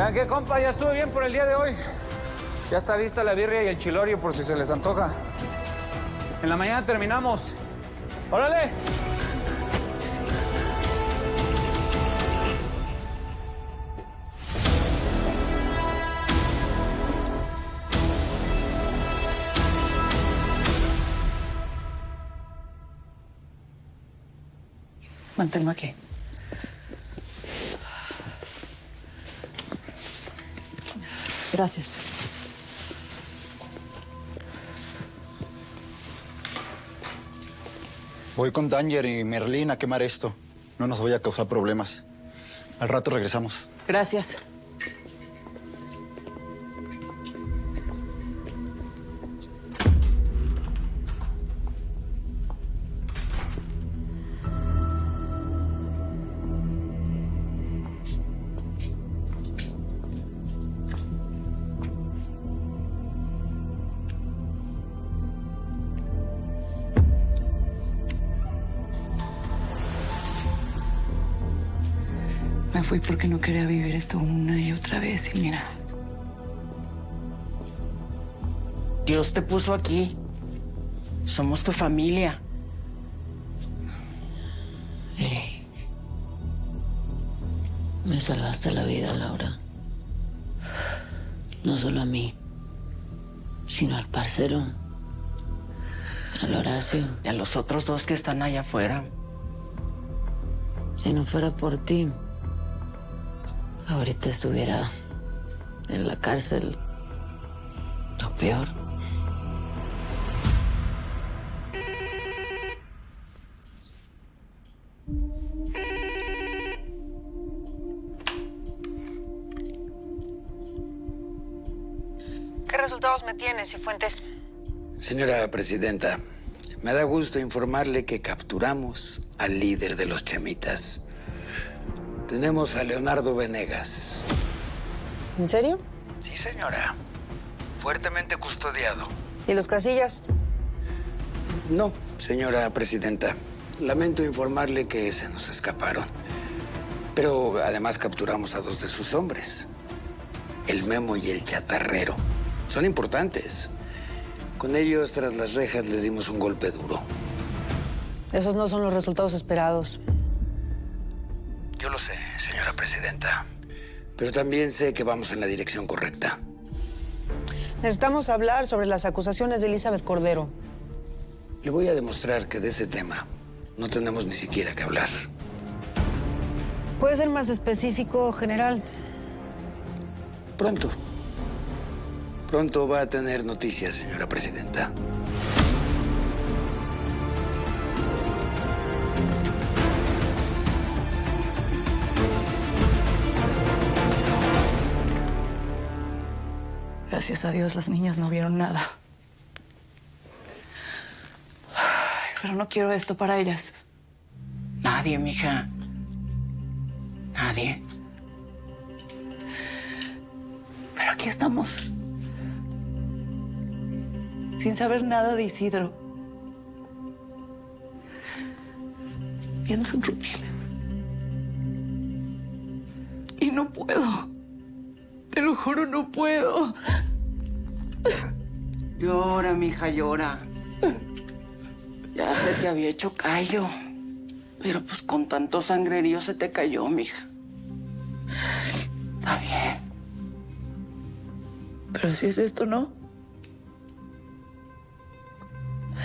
¿Saben qué, compa? Ya estuve bien por el día de hoy. Ya está lista la birria y el chilorio por si se les antoja. En la mañana terminamos. ¡Órale! Manténme aquí. Gracias. Voy con Danger y Merlín a quemar esto. No nos voy a causar problemas. Al rato regresamos. Gracias. Me fui porque no quería vivir esto una y otra vez y mira. Dios te puso aquí. Somos tu familia. Hey, me salvaste la vida, Laura. No solo a mí, sino al parcero, al Horacio. Y a los otros dos que están allá afuera. Si no fuera por ti, ahorita estuviera en la cárcel o peor. ¿Qué resultados me tienes, Cifuentes? Señora presidenta, me da gusto informarle que capturamos al líder de los Chemitas. Tenemos a Leonardo Venegas. ¿En serio? Sí, señora. Fuertemente custodiado. ¿Y los Casillas? No, señora presidenta. Lamento informarle que se nos escaparon. Pero además capturamos a dos de sus hombres. El Memo y el Chatarrero. Son importantes. Con ellos, tras las rejas, les dimos un golpe duro. Esos no son los resultados esperados. Yo lo sé, señora presidenta. Pero también sé que vamos en la dirección correcta. Necesitamos hablar sobre las acusaciones de Elizabeth Cordero. Le voy a demostrar que de ese tema no tenemos ni siquiera que hablar. ¿Puede ser más específico, general? Pronto. Pronto va a tener noticias, señora presidenta. Gracias a Dios las niñas no vieron nada. Ay, pero no quiero esto para ellas. Nadie, mija. Nadie. Pero aquí estamos. Sin saber nada de Isidro. Viendo su rutina. Y no puedo. Te lo juro, no puedo. Llora, mija, llora. Ya se te había hecho callo. Pero pues con tanto sangrerío se te cayó, mija. Está bien. Pero así es esto, ¿no?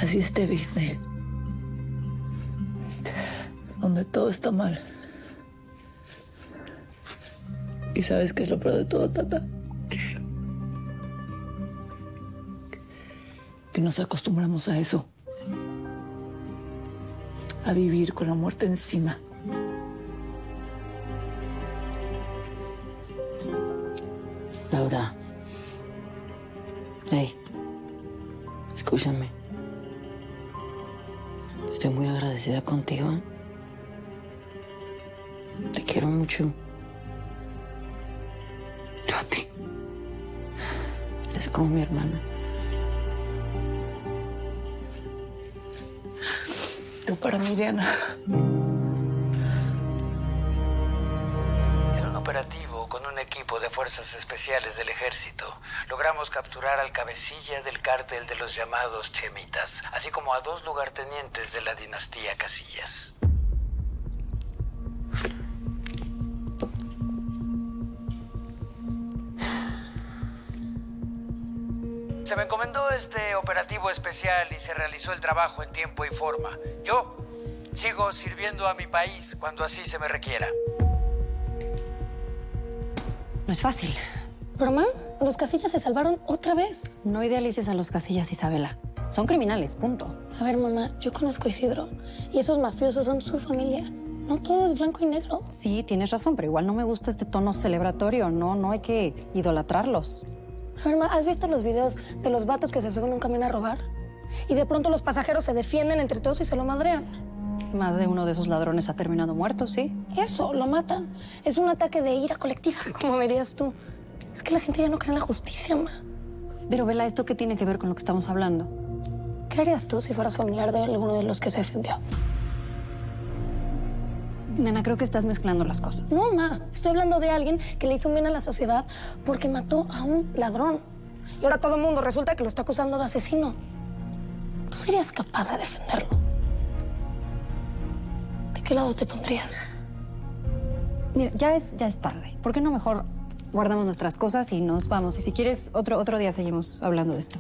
Así es este business. Donde todo está mal. ¿Y sabes qué es lo peor de todo, Tata? Que nos acostumbramos a eso. A vivir con la muerte encima. Laura. Hey, escúchame. Estoy muy agradecida contigo. Te quiero mucho. Yo a ti. Eres como mi hermana. Tú para mí, Diana. En un operativo con un equipo equipo de fuerzas especiales del ejército, logramos capturar al cabecilla del cártel de los llamados Chemitas, así como a 2 lugartenientes de la dinastía Casillas. Se me encomendó este operativo especial y se realizó el trabajo en tiempo y forma. Yo sigo sirviendo a mi país cuando así se me requiera. No es fácil. Pero, ma, los Casillas se salvaron otra vez. No idealices a los Casillas, Isabela. Son criminales, punto. A ver, mamá, yo conozco a Isidro y esos mafiosos son su familia. No todo es blanco y negro. Sí, tienes razón, pero igual no me gusta este tono celebratorio. No hay que idolatrarlos. A ver, ma, ¿has visto los videos de los vatos que se suben a un camión a robar? Y de pronto los pasajeros se defienden entre todos y se lo madrean. Más de uno de esos ladrones ha terminado muerto, ¿sí? Eso, lo matan. Es un ataque de ira colectiva, como verías tú. Es que la gente ya no cree en la justicia, ma. Pero, Vela, ¿esto qué tiene que ver con lo que estamos hablando? ¿Qué harías tú si fueras familiar de alguno de los que se defendió? Nena, creo que estás mezclando las cosas. No, ma. Estoy hablando de alguien que le hizo un bien a la sociedad porque mató a un ladrón. Y ahora todo el mundo resulta que lo está acusando de asesino. ¿Tú serías capaz de defenderlo? ¿De qué lado te pondrías? Mira, ya es tarde. ¿Por qué no mejor guardamos nuestras cosas y nos vamos? Y si quieres, otro día seguimos hablando de esto.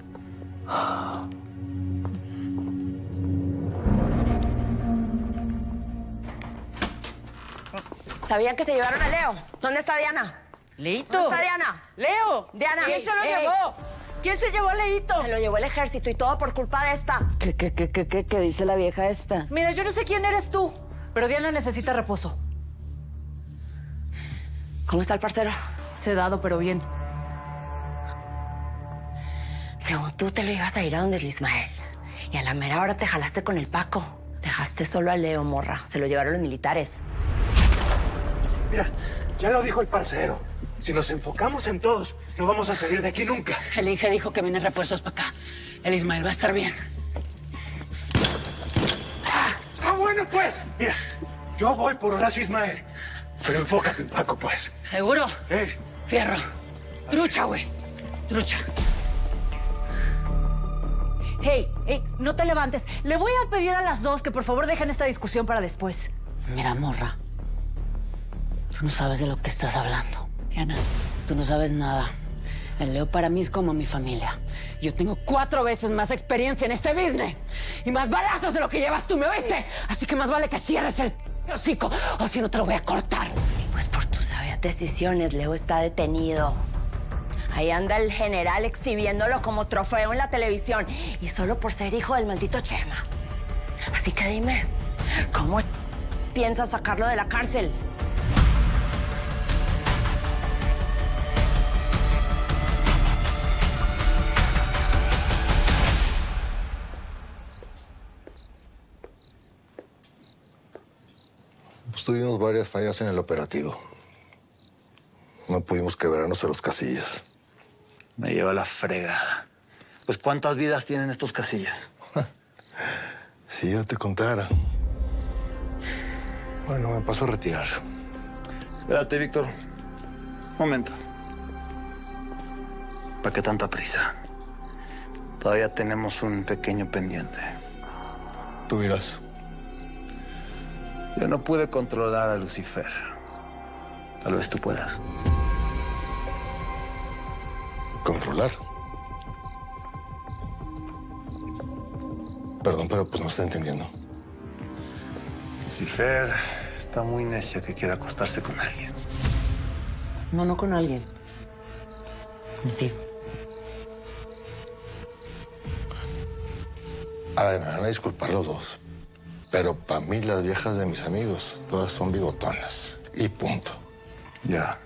¿Sabían que se llevaron a Leo? ¿Dónde está Diana? ¿Leito? ¿Dónde está Diana? ¡Leo! Diana. ¿Quién se lo Ey. llevó? ¿Quién se llevó a Leito? Se lo llevó el ejército y todo por culpa de esta. ¿Qué dice la vieja esta? Mira, yo no sé quién eres tú, pero Diana necesita reposo. ¿Cómo está el parcero? Sedado, pero bien. Según tú te lo ibas a ir a donde el Ismael. Y a la mera hora te jalaste con el Paco. Dejaste solo a Leo, morra. Se lo llevaron los militares. Mira, ya lo dijo el parcero. Si nos enfocamos en todos, no vamos a salir de aquí nunca. El Inge dijo que vienen refuerzos para acá. El Ismael va a estar bien. Bueno, pues. Mira, yo voy por Horacio Ismael. Pero enfócate en Paco, pues. ¿Seguro? Fierro. Trucha, güey. Trucha. Hey, no te levantes. Le voy a pedir a las 2 que por favor dejen esta discusión para después. Mira, morra. Tú no sabes de lo que estás hablando. Diana, tú no sabes nada. El Leo para mí es como mi familia. Yo tengo 4 veces más experiencia en este business. Y más balazos de lo que llevas tú, ¿me oíste? Así que más vale que cierres el hocico, o si no te lo voy a cortar. Pues por tus sabias decisiones, Leo está detenido. Ahí anda el general exhibiéndolo como trofeo en la televisión. Y solo por ser hijo del maldito Chema. Así que dime, ¿cómo piensas sacarlo de la cárcel? Pues tuvimos varias fallas en el operativo. No pudimos quebrarnos a los Casillas. Me lleva la fregada. Pues, ¿cuántas vidas tienen estos Casillas? Si yo te contara. Bueno, me paso a retirar. Espérate, Víctor. Momento. ¿Para qué tanta prisa? Todavía tenemos un pequeño pendiente. Tú dirás. Yo no pude controlar a Lucifer. Tal vez tú puedas. ¿Controlar? Perdón, pero pues no estoy entendiendo. Lucifer está muy necia que quiere acostarse con alguien. No con alguien. Contigo. A ver, me van a disculpar los dos. Pero para mí las viejas de mis amigos, todas son bigotonas. Y punto. Ya.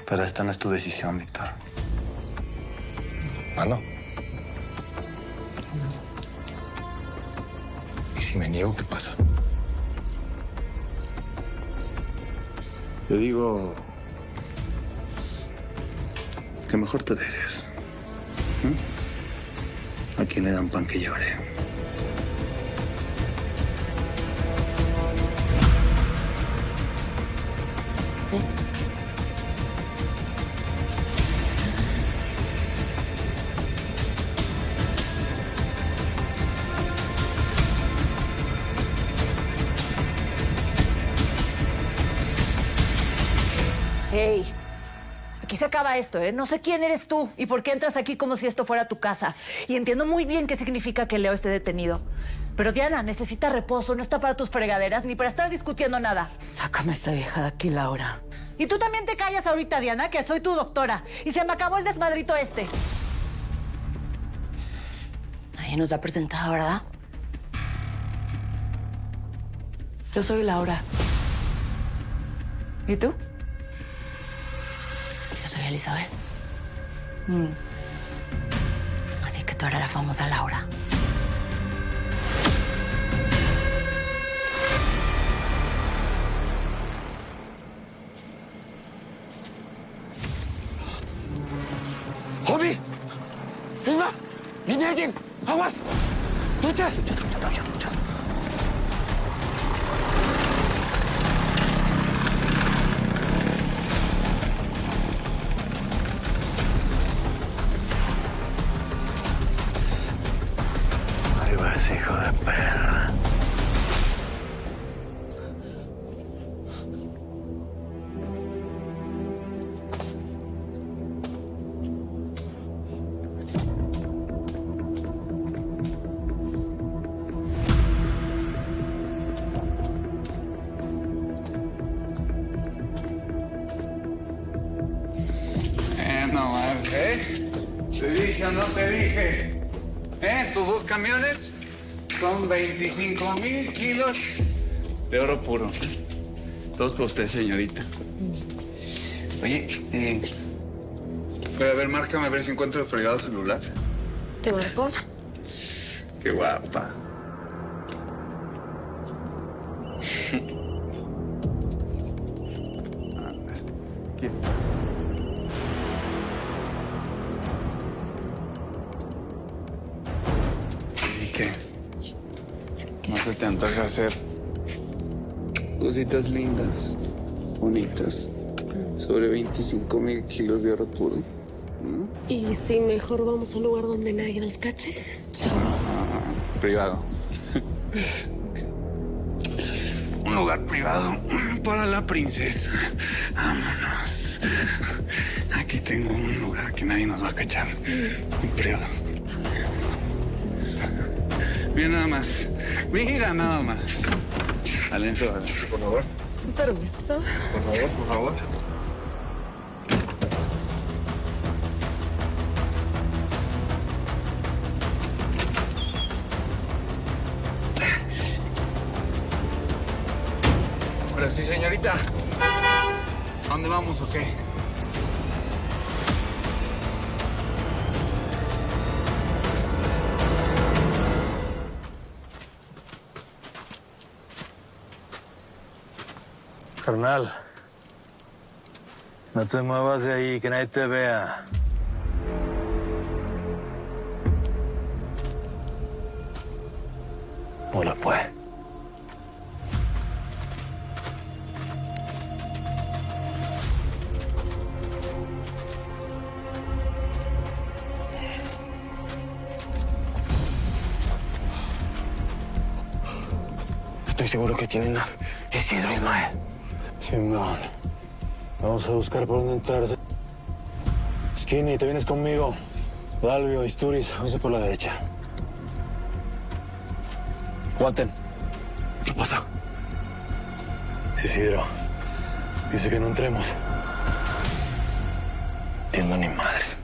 Pero esta no es tu decisión, Víctor. Ah, ¿no? ¿Y si me niego, qué pasa? Yo digo que mejor te dejes. ¿A quién le dan pan que llore? Ey, aquí se acaba esto, ¿eh? No sé quién eres tú y por qué entras aquí como si esto fuera tu casa. Y entiendo muy bien qué significa que Leo esté detenido. Pero Diana necesita reposo, no está para tus fregaderas ni para estar discutiendo nada. Sácame a esta vieja de aquí, Laura. Y tú también te callas ahorita, Diana, que soy tu doctora. Y se me acabó el desmadrito este. Nadie nos ha presentado, ¿verdad? Yo soy Laura. ¿Y tú? Yo soy Elizabeth. Así que tú eres la famosa Laura. 허비! 임마! 민혜진! 아와스! 도착! Ahí vas, hijo de perra. No más, ¿eh? ¿Te dije o no te dije? Estos 2 camiones son 25,000 kilos de oro puro. Todos para usted, señorita. Oye, a ver, márcame a ver si encuentro el fregado celular. ¿Te marcó? Qué guapa. Aquí está. ¿Y qué? ¿No se te antoja hacer cositas lindas, bonitas, sobre 25,000 kilos de oro puro? ¿Y si mejor vamos a un lugar donde nadie nos cache? Privado. Un lugar privado para la princesa. Vámonos. Aquí tengo un lugar que nadie nos va a cachar. En privado. Mira nada más. Mira nada más. Adelante, por favor. Permiso. Por favor, por favor. Ahora sí, señorita. ¿A dónde vamos o qué? Carnal, no te muevas de ahí, que nadie te vea. Hola, pues. Estoy seguro que tienen a Isidro y Ismael. Simón, vamos a buscar por dónde entrar. Skinny, te vienes conmigo. Dalvio, Isturiz, váyanse por la derecha. Aguanten. ¿Qué pasa? Isidro, dice que no entremos. Entiendo ni madres.